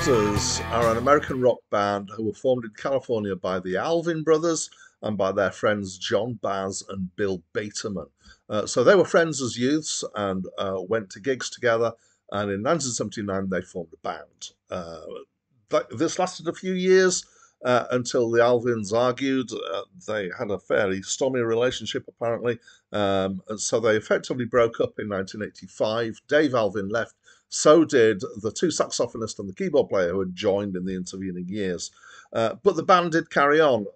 Blasters are an American rock band who were formed in California by the Alvin brothers and by their friends John Baz and Bill Baterman. So they were friends as youths and went to gigs together. And in 1979, they formed a band. This lasted a few years until the Alvins argued. They had a fairly stormy relationship, apparently. And so they effectively broke up in 1985. Dave Alvin left. So did the two saxophonists and the keyboard player who had joined in the intervening years. But the band did carry on.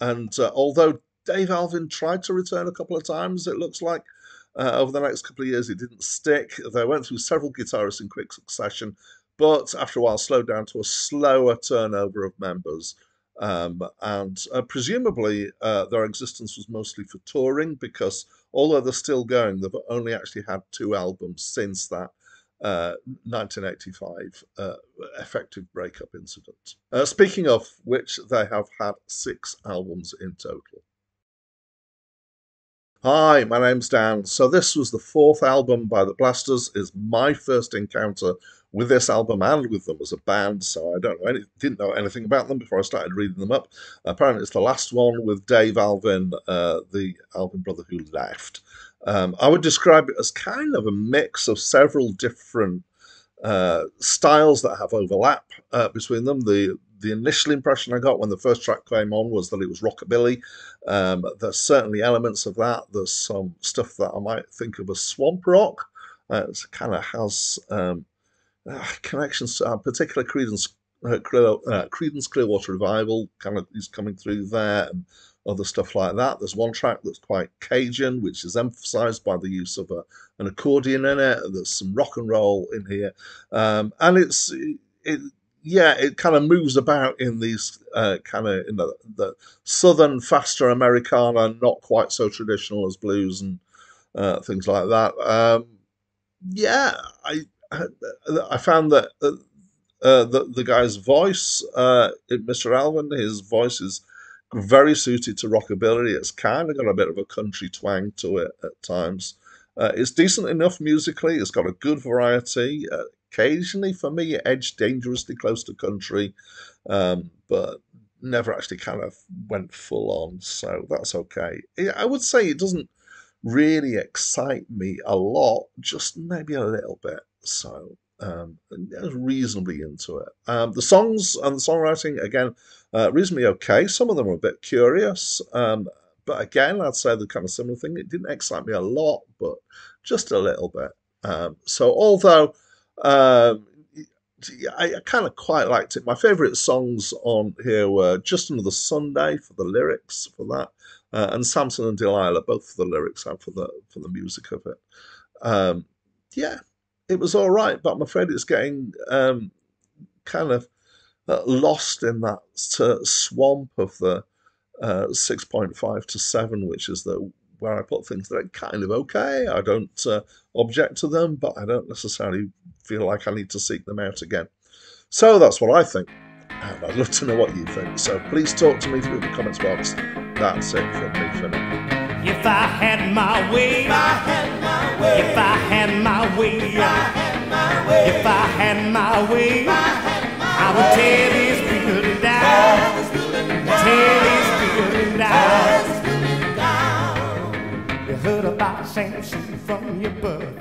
Although Dave Alvin tried to return a couple of times, it looks like, over the next couple of years, it didn't stick. They went through several guitarists in quick succession, but after a while slowed down to a slower turnover of members. Presumably their existence was mostly for touring, because although they're still going, they've only actually had 2 albums since that 1985 effective breakup incident. Speaking of which, they have had 6 albums in total. Hi, my name's Dan. So this was the 4th album by the Blasters. It's my first encounter with this album and with them as a band, so I didn't know anything about them before I started reading them up. Apparently it's the last one with Dave Alvin, the Alvin brother who left. I would describe it as kind of a mix of several different styles that have overlap between them. The initial impression I got when the first track came on was that it was Rockabilly. There's certainly elements of that. There's some stuff that I might think of as swamp rock. It kind of has connections to particular Creedence Clearwater Revival kind of is coming through there, and other stuff like that. There's one track that's quite Cajun, which is emphasized by the use of an accordion in it. There's some rock and roll in here, and it kind of moves about in these kind of the southern, faster Americana, not quite so traditional as blues and things like that. I found that the guy's voice, Mr. Alvin, his voice is very suited to rockabilly. It's kind of got a bit of a country twang to it at times. It's decent enough musically. It's got a good variety. Occasionally, for me, it edged dangerously close to country, but never actually kind of went full on, so that's okay. I would say it doesn't really excite me a lot, just maybe a little bit. So I was reasonably into it. The songs and the songwriting, again, reasonably okay. Some of them are a bit curious, but again, I'd say the kind of similar thing. It didn't excite me a lot, but just a little bit. So although I kind of quite liked it, my favourite songs on here were Just Another Sunday for the lyrics for that, and Samson and Delilah, both for the lyrics and for the music of it. It was all right, but I'm afraid it's getting kind of lost in that swamp of the 6.5 to 7, which is where I put things that are kind of okay. I don't object to them, but I don't necessarily feel like I need to seek them out again. So that's what I think, and I'd love to know what you think. So please talk to me through the comments box. That's it from me for now. If I had my way, if I had my way, if I had my way, if I had my way, I would tear this building down, tear this building down. You heard about Samson from your birth.